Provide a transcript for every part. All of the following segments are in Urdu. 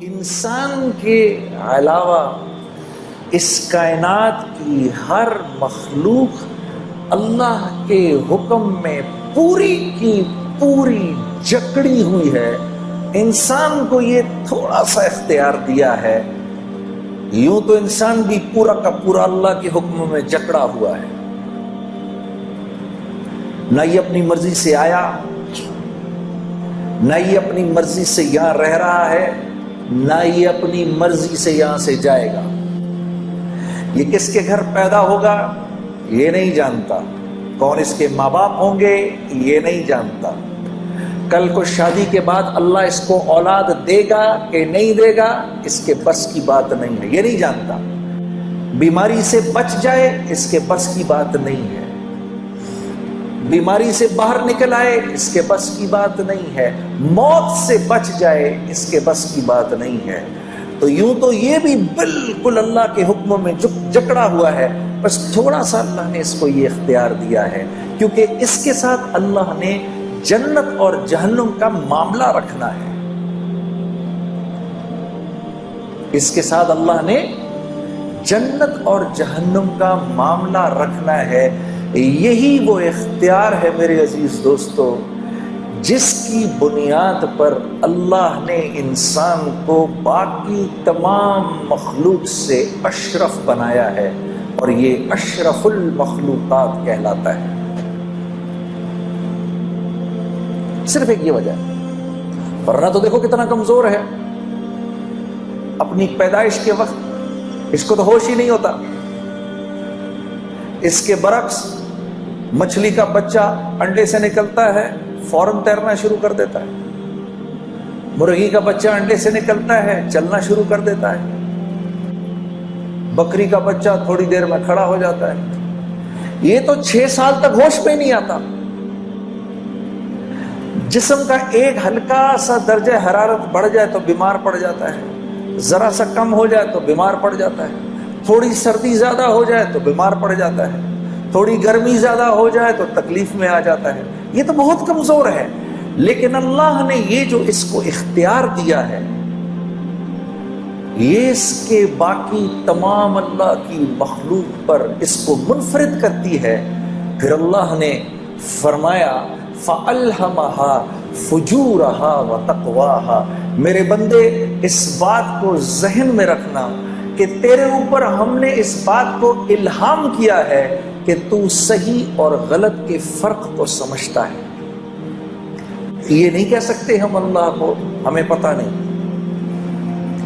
انسان کے علاوہ اس کائنات کی ہر مخلوق اللہ کے حکم میں پوری کی پوری جکڑی ہوئی ہے. انسان کو یہ تھوڑا سا اختیار دیا ہے. یوں تو انسان بھی پورا کا پورا اللہ کے حکم میں جکڑا ہوا ہے. نہ یہ اپنی مرضی سے آیا، نہ یہ اپنی مرضی سے یہاں رہ رہا ہے، نہ یہ اپنی مرضی سے یہاں سے جائے گا. یہ کس کے گھر پیدا ہوگا یہ نہیں جانتا. کون اس کے ماں باپ ہوں گے یہ نہیں جانتا. کل کو شادی کے بعد اللہ اس کو اولاد دے گا کہ نہیں دے گا اس کے بس کی بات نہیں ہے، یہ نہیں جانتا. بیماری سے بچ جائے اس کے بس کی بات نہیں ہے. بیماری سے باہر نکل آئے اس کے بس کی بات نہیں ہے. موت سے بچ جائے اس کے بس کی بات نہیں ہے. تو یوں تو یہ بھی بالکل اللہ کے حکم میں جکڑا ہوا ہے، بس تھوڑا سا اللہ نے اس کو یہ اختیار دیا ہے کیونکہ اس کے ساتھ اللہ نے جنت اور جہنم کا معاملہ رکھنا ہے. اس کے ساتھ اللہ نے جنت اور جہنم کا معاملہ رکھنا ہے. یہی وہ اختیار ہے میرے عزیز دوستو جس کی بنیاد پر اللہ نے انسان کو باقی تمام مخلوق سے اشرف بنایا ہے، اور یہ اشرف المخلوقات کہلاتا ہے. صرف ایک یہ وجہ ہے، ورنہ تو دیکھو کتنا کمزور ہے. اپنی پیدائش کے وقت اس کو تو ہوش ہی نہیں ہوتا. اس کے برعکس مچھلی کا بچہ انڈے سے نکلتا ہے فوراً تیرنا شروع کر دیتا ہے. مرغی کا بچہ انڈے سے نکلتا ہے چلنا شروع کر دیتا ہے. بکری کا بچہ تھوڑی دیر میں کھڑا ہو جاتا ہے. یہ تو 6 سال تک ہوش پہ نہیں آتا. جسم کا ایک ہلکا سا درجہ حرارت بڑھ جائے تو بیمار پڑ جاتا ہے، ذرا سا کم ہو جائے تو بیمار پڑ جاتا ہے، تھوڑی سردی زیادہ ہو جائے تو بیمار پڑ جاتا ہے، تھوڑی گرمی زیادہ ہو جائے تو تکلیف میں آ جاتا ہے. یہ تو بہت کمزور ہے. لیکن اللہ نے یہ جو اس کو اختیار دیا ہے یہ اس کے باقی تمام اللہ کی مخلوق پر اس کو منفرد کرتی ہے. پھر اللہ نے فرمایا فَأَلْهَمَهَا فُجُورَهَا وَتَقْوَاهَا. میرے بندے اس بات کو ذہن میں رکھنا کہ تیرے اوپر ہم نے اس بات کو الہام کیا ہے کہ تو صحیح اور غلط کے فرق کو سمجھتا ہے. یہ نہیں کہہ سکتے ہم اللہ کو ہمیں پتہ نہیں.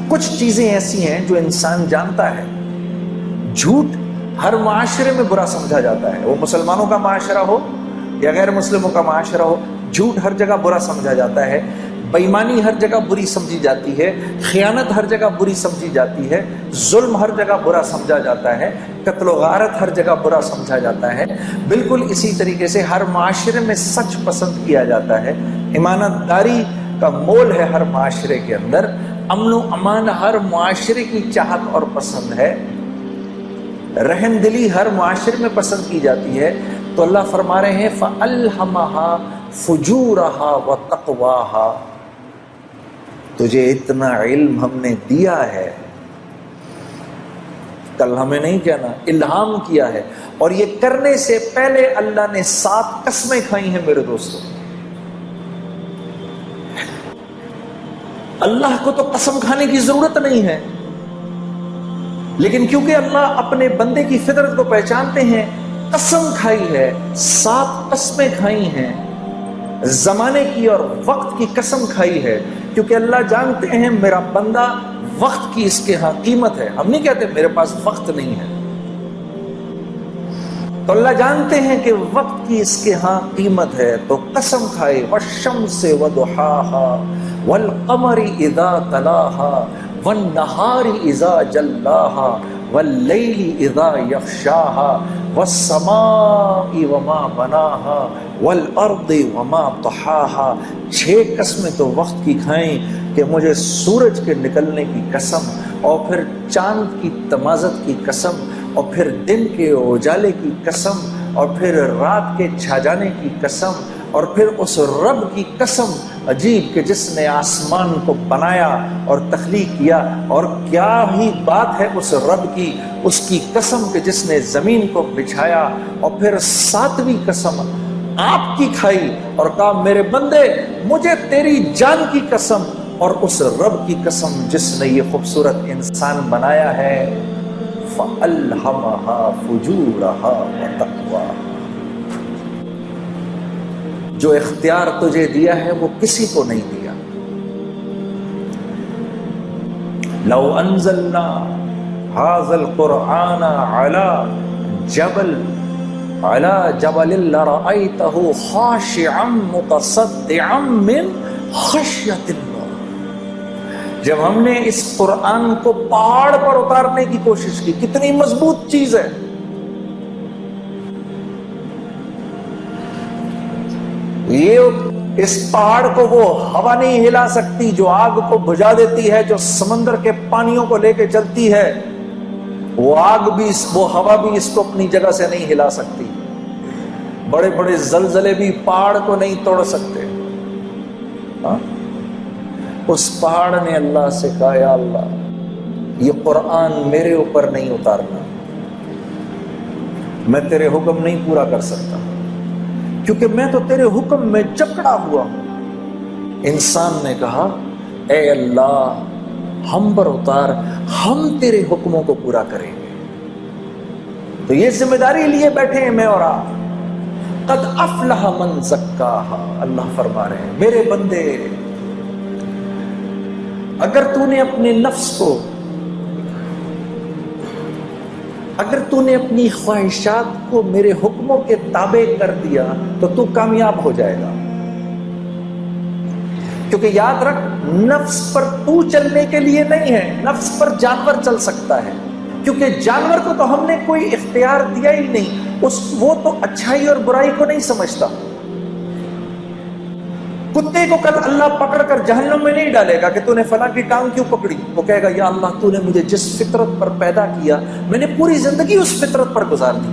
کچھ چیزیں ایسی ہیں جو انسان جانتا ہے. جھوٹ ہر معاشرے میں برا سمجھا جاتا ہے، وہ مسلمانوں کا معاشرہ ہو یا غیر مسلموں کا معاشرہ ہو. جھوٹ ہر جگہ برا سمجھا جاتا ہے. بےایمانی ہر جگہ بری سمجھی جاتی ہے. خیانت ہر جگہ بری سمجھی جاتی ہے. ظلم ہر جگہ برا سمجھا جاتا ہے. قتل و غارت ہر جگہ برا سمجھا جاتا ہے. بالکل اسی طریقے سے ہر معاشرے میں سچ پسند کیا جاتا ہے. امانت داری کا مول ہے ہر معاشرے کے اندر. امن و امان ہر معاشرے کی چاہت اور پسند ہے. رحم دلی ہر معاشرے میں پسند کی جاتی ہے. تو اللہ فرما رہے ہیں فَأَلْهَمَهَا فُجُورَهَا وَتَقْوَاهَا. تجھے اتنا علم ہم نے دیا ہے، کل ہمیں نہیں کہنا، الہام کیا ہے. اور یہ کرنے سے پہلے اللہ نے 7 قسمیں کھائی ہیں میرے دوستوں. اللہ کو تو قسم کھانے کی ضرورت نہیں ہے، لیکن کیونکہ اللہ اپنے بندے کی فطرت کو پہچانتے ہیں قسم کھائی ہے. 7 قسمیں کھائی ہیں. زمانے کی اور وقت کی قسم کھائی ہے کیونکہ اللہ جانتے ہیں میرا بندہ وقت کی اس کے ہاں قیمت ہے. ہم نہیں کہتے میرے پاس وقت نہیں ہے، تو اللہ جانتے ہیں کہ وقت کی اس کے ہاں قیمت ہے. تو قسم کھائے وَالشَّمْسِ وَضُحَاهَا وَالْقَمَرِ إِذَا تَلَاهَا وَالنَّهَارِ إِذَا جَلَّاهَا وَاللَّيْلِ إِذَا يَغْشَاهَا وَالسَّمَاءِ وَمَا بَنَاهَا وَالْأَرْضِ وَمَا طَحَاهَا. 6 قسمیں تو وقت کی کھائیں کہ مجھے سورج کے نکلنے کی قسم، اور پھر چاند کی تمازت کی قسم، اور پھر دن کے اجالے کی قسم، اور پھر رات کے چھا جانے کی قسم، اور پھر اس رب کی قسم عجیب کہ جس نے آسمان کو بنایا اور تخلیق کیا، اور کیا ہی بات ہے اس رب کی، اس کی قسم کہ جس نے زمین کو بچھایا، اور پھر ساتویں قسم آپ کی کھائی اور کہا میرے بندے مجھے تیری جان کی قسم، اور اس رب کی قسم جس نے یہ خوبصورت انسان بنایا ہے، فَأَلْهَمَهَا فُجُورَهَا وَتَقْوَاهَا۔ جو اختیار تجھے دیا ہے وہ کسی کو نہیں دیا۔ لو انزلنا هذا القرآن على جبل لرأيته خاشعا متصدعا من خشية الله۔ جب ہم نے اس قرآن کو پہاڑ پر اتارنے کی کوشش کی، کتنی مضبوط چیز ہے، یہ اس پہاڑ کو وہ ہوا نہیں ہلا سکتی جو آگ کو بجھا دیتی ہے، جو سمندر کے پانیوں کو لے کے چلتی ہے، وہ آگ بھی وہ ہوا بھی اس کو اپنی جگہ سے نہیں ہلا سکتی، بڑے بڑے زلزلے بھی پہاڑ کو نہیں توڑ سکتے۔ اس پہاڑ نے اللہ سے کہا یا اللہ یہ قرآن میرے اوپر نہیں اتارنا، میں تیرے حکم نہیں پورا کر سکتا کیونکہ میں تو تیرے حکم میں جکڑا ہوا ہوں۔ انسان نے کہا اے اللہ ہم پر اتار، ہم تیرے حکموں کو پورا کریں گے۔ تو یہ ذمہ داری لیے بیٹھے ہیں میں اور آپ۔ قد افلح من زکاہا، اللہ فرما رہے ہیں میرے بندے اگر تو نے اپنے نفس کو، اگر تو نے اپنی خواہشات کو میرے حکموں کے تابع کر دیا تو تو کامیاب ہو جائے گا۔ کیونکہ یاد رکھ نفس پر تو چلنے کے لیے نہیں ہے، نفس پر جانور چل سکتا ہے، کیونکہ جانور کو تو ہم نے کوئی اختیار دیا ہی نہیں، وہ تو اچھائی اور برائی کو نہیں سمجھتا۔ کتے کو کل اللہ پکڑ کر جہنم میں نہیں ڈالے گا کہ تو نے فلاں کی ٹانگ کیوں پکڑی، وہ کہے گا یا اللہ تو نے مجھے جس فطرت پر پیدا کیا میں نے پوری زندگی اس فطرت پر گزار دی،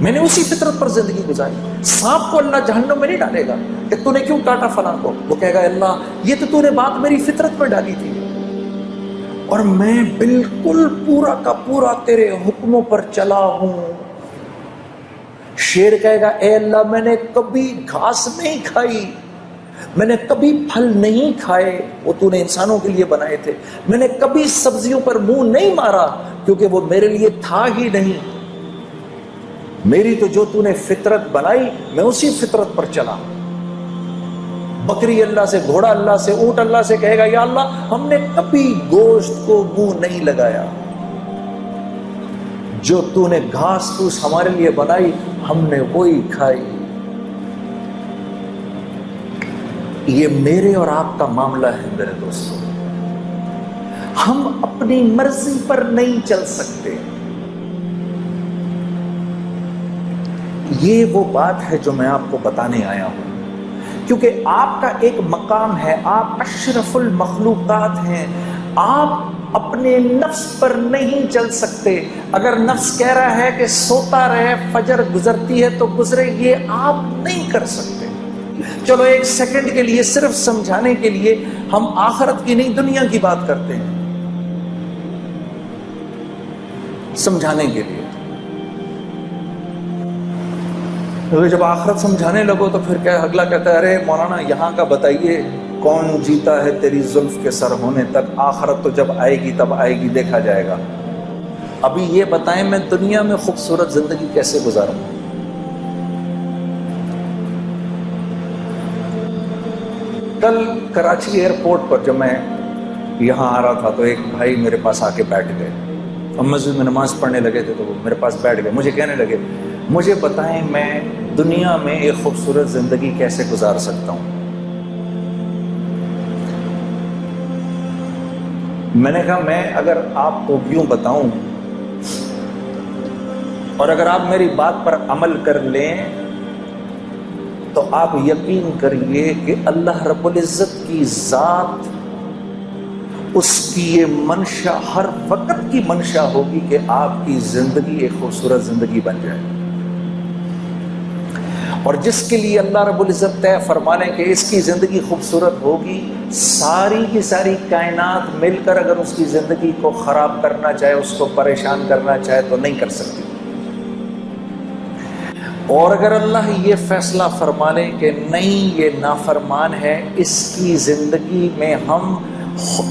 میں نے اسی فطرت پر زندگی گزاری۔ سانپ کو اللہ جہنم میں نہیں ڈالے گا کہ تو نے کیوں کاٹا فلاں کو، وہ کہے گا اللہ یہ تو نے بات میری فطرت پر ڈالی تھی اور میں بالکل پورا کا پورا تیرے حکموں پر چلا ہوں۔ شیر کہے گا اے اللہ میں نے کبھی گھاس نہیں کھائی، میں نے کبھی پھل نہیں کھائے، وہ تو نے انسانوں کے لیے بنائے تھے، میں نے کبھی سبزیوں پر منہ نہیں مارا کیونکہ وہ میرے لیے تھا ہی نہیں، میری تو جو تو نے فطرت بنائی میں اسی فطرت پر چلا۔ بکری اللہ سے، گھوڑا اللہ سے، اونٹ اللہ سے کہے گا یا اللہ ہم نے کبھی گوشت کو منہ نہیں لگایا، جو تو نے گھاس پھوس ہمارے لیے بنائی ہم نے وہی کھائی۔ یہ میرے اور آپ کا معاملہ ہے میرے دوستوں، ہم اپنی مرضی پر نہیں چل سکتے۔ یہ وہ بات ہے جو میں آپ کو بتانے آیا ہوں، کیونکہ آپ کا ایک مقام ہے، آپ اشرف المخلوقات ہیں، آپ اپنے نفس پر نہیں چل سکتے۔ اگر نفس کہہ رہا ہے کہ سوتا رہے فجر گزرتی ہے تو گزرے، یہ آپ نہیں کر سکتے۔ چلو ایک سیکنڈ کے لیے صرف سمجھانے کے لیے ہم آخرت کی نہیں دنیا کی بات کرتے ہیں، سمجھانے کے لیے۔ جب آخرت سمجھانے لگو تو پھر کیا اگلا کہتا ہے ارے مولانا یہاں کا بتائیے کون جیتا ہے تیری زلف کے سر ہونے تک، آخرت تو جب آئے گی تب آئے گی، دیکھا جائے گا۔ ابھی یہ بتائیں میں دنیا میں خوبصورت زندگی کیسے گزاروں؟ کل کراچی ایئرپورٹ پر جب میں یہاں آ رہا تھا تو ایک بھائی میرے پاس آ کے بیٹھ گئے، ہم مسجد میں نماز پڑھنے لگے تھے تو وہ میرے پاس بیٹھ گئے، مجھے کہنے لگے مجھے بتائیں میں دنیا میں ایک خوبصورت زندگی کیسے گزار سکتا ہوں؟ میں نے کہا میں اگر آپ کو یوں بتاؤں اور اگر آپ میری بات پر عمل کر لیں تو آپ یقین کریے کہ اللہ رب العزت کی ذات، اس کی یہ منشا ہر وقت کی منشا ہوگی کہ آپ کی زندگی ایک خوبصورت زندگی بن جائے، اور جس کے لیے اللہ رب العزت طے فرمانے کہ اس کی زندگی خوبصورت ہوگی، ساری کی ساری کائنات مل کر اگر اس کی زندگی کو خراب کرنا چاہے، اس کو پریشان کرنا چاہے تو نہیں کر سکتی۔ اور اگر اللہ یہ فیصلہ فرما لے کہ نہیں یہ نافرمان ہے، اس کی زندگی میں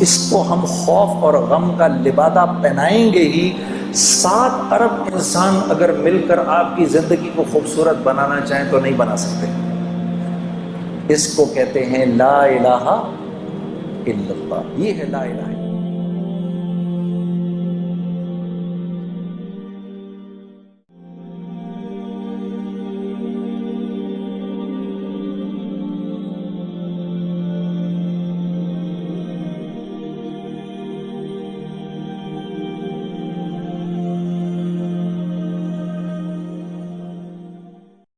اس کو ہم خوف اور غم کا لبادہ پہنائیں گے ہی، 7 ارب انسان اگر مل کر آپ کی زندگی کو خوبصورت بنانا چاہیں تو نہیں بنا سکتے۔ اس کو کہتے ہیں لا الہ الا اللہ، یہ ہے لا الہ